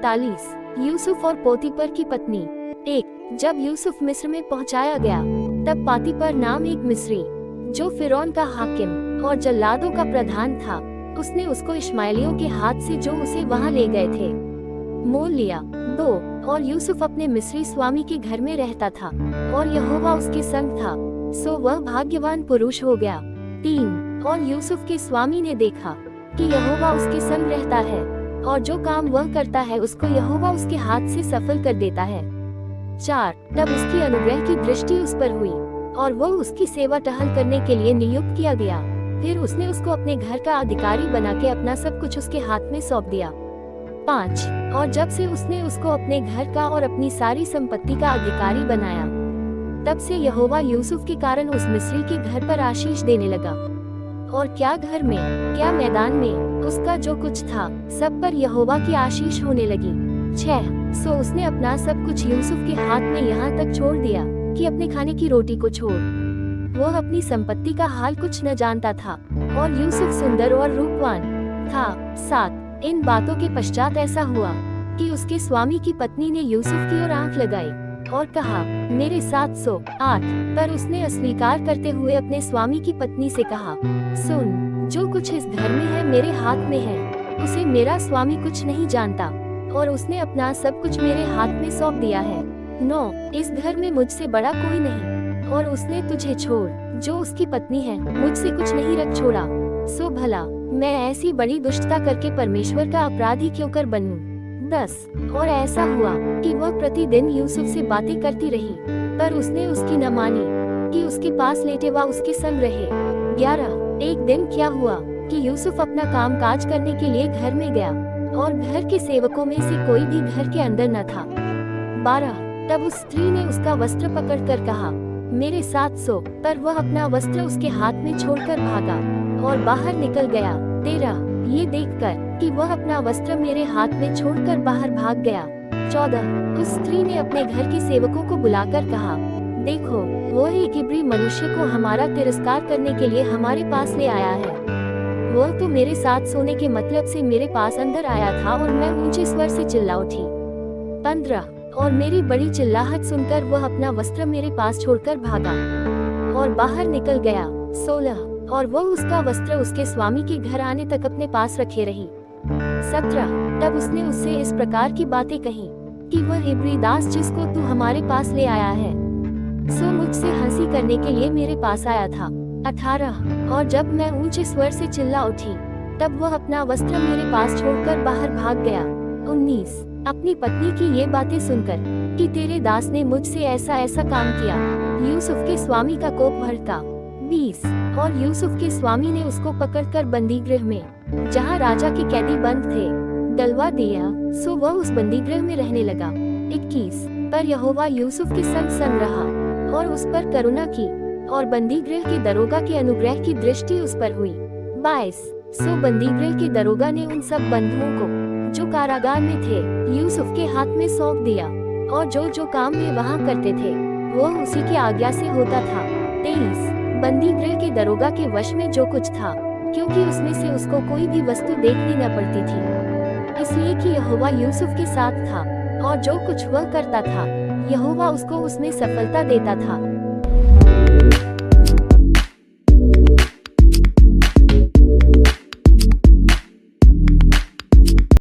45 यूसुफ और पोतीपर की पत्नी। 1 जब यूसुफ मिस्र में पहुंचाया गया, तब पोतीपर नाम एक मिस्री, जो फिरौन का हाकिम और जल्लादों का प्रधान था, उसने उसको इश्माएलियों के हाथ से जो उसे वहां ले गए थे मोल लिया। 2 और यूसुफ अपने मिस्री स्वामी के घर में रहता था, और यहोवा उसके संग था, सो वह भाग्यवान पुरुष हो गया। 3 और यूसुफ के स्वामी ने देखा कि यहोवा उसके संग रहता है, और जो काम वह करता है उसको यहोवा उसके हाथ से सफल कर देता है। 4 तब उसकी अनुग्रह की दृष्टि उस पर हुई, और वह उसकी सेवा टहल करने के लिए नियुक्त किया गया। फिर उसने उसको अपने घर का अधिकारी बना के अपना सब कुछ उसके हाथ में सौंप दिया। 5 और जब से उसने उसको अपने घर का और अपनी सारी संपत्ति का अधिकारी बनाया, तब से यहोवा यूसुफ के कारण उस मिस्री के घर पर आशीष देने लगा, और क्या घर में क्या मैदान में उसका जो कुछ था सब पर यहोवा की आशीष होने लगी। 6 सो उसने अपना सब कुछ यूसुफ के हाथ में यहाँ तक छोड़ दिया कि अपने खाने की रोटी को छोड़ वह अपनी संपत्ति का हाल कुछ न जानता था, और यूसुफ सुंदर और रूपवान था। 7 इन बातों के पश्चात ऐसा हुआ कि उसके स्वामी की पत्नी ने यूसुफ की ओर आंख लगाई और कहा, मेरे साथ सो। 8 पर उसने अस्वीकार करते हुए अपने स्वामी की पत्नी से कहा, सुन, जो कुछ इस घर में है मेरे हाथ में है, उसे मेरा स्वामी कुछ नहीं जानता, और उसने अपना सब कुछ मेरे हाथ में सौंप दिया है। 9 इस घर में मुझसे बड़ा कोई नहीं, और उसने तुझे छोड़ जो उसकी पत्नी है मुझसे कुछ नहीं रख छोड़ा, सो भला मैं ऐसी बड़ी दुष्टता करके परमेश्वर का अपराधी क्यों कर बनूं। 10 और ऐसा हुआ कि वह प्रतिदिन यूसुफ से बातें करती रही, पर उसने उसकी न मानी कि उसके पास लेटे वह उसके संग रहे। 11 एक दिन क्या हुआ कि यूसुफ अपना काम काज करने के लिए घर में गया, और घर के सेवकों में से कोई भी घर के अंदर न था। 12 तब उस स्त्री ने उसका वस्त्र पकड़कर कहा, मेरे साथ सो, पर वह अपना वस्त्र उसके हाथ में छोड़कर भागा और बाहर निकल गया। 13 ये देखकर कि वह अपना वस्त्र मेरे हाथ में छोड़कर बाहर भाग गया। 14 उस स्त्री ने अपने घर के सेवकों को बुलाकर कहा, देखो, वह एक इब्री मनुष्य को हमारा तिरस्कार करने के लिए हमारे पास ले आया है। वह तो मेरे साथ सोने के मतलब से मेरे पास अंदर आया था, और मैं ऊंचे स्वर से चिल्ला उठी। 15 और मेरी बड़ी चिल्लाहट सुनकर वह अपना वस्त्र मेरे पास छोड़कर भागा और बाहर निकल गया। 16 और वह उसका वस्त्र उसके स्वामी के घर आने तक अपने पास रखे रही। 17 तब उसने उससे इस प्रकार की बातें कही कि वह इब्री दास जिसको तू हमारे पास ले आया है, सो मुझसे हंसी करने के लिए मेरे पास आया था। 18 और जब मैं ऊंचे स्वर से चिल्ला उठी, तब वह अपना वस्त्र मेरे पास छोड़कर बाहर भाग गया। 19 अपनी पत्नी की ये बातें सुनकर कि तेरे दास ने मुझसे ऐसा ऐसा काम किया, यूसुफ के स्वामी का कोप भड़का। 20 और यूसुफ के स्वामी ने उसको पकड़कर बंदी गृह में, जहाँ राजा के कैदी बंद थे, डलवा दिया, सो वह उस बंदी गृह में रहने लगा। 21 पर यहोवा यूसुफ के संग संग रहा और उस पर करुणा की, और बंदी गृह के दरोगा की अनुग्रह की दृष्टि उस पर हुई। 22 सो बंदी गृह के दरोगा ने उन सब बंधुओं को जो कारागार में थे यूसुफ के हाथ में सौंप दिया, और जो जो काम वे वहाँ करते थे वह उसी की आज्ञा से होता था। 23 बंदी गृह के दरोगा के वश में जो कुछ था, क्योंकि उसमें से उसको कोई भी वस्तु देखनी न पड़ती थी, इसलिए कि यहोवा यूसुफ के साथ था, और जो कुछ वह करता था यहोवा उसको उसमें सफलता देता था।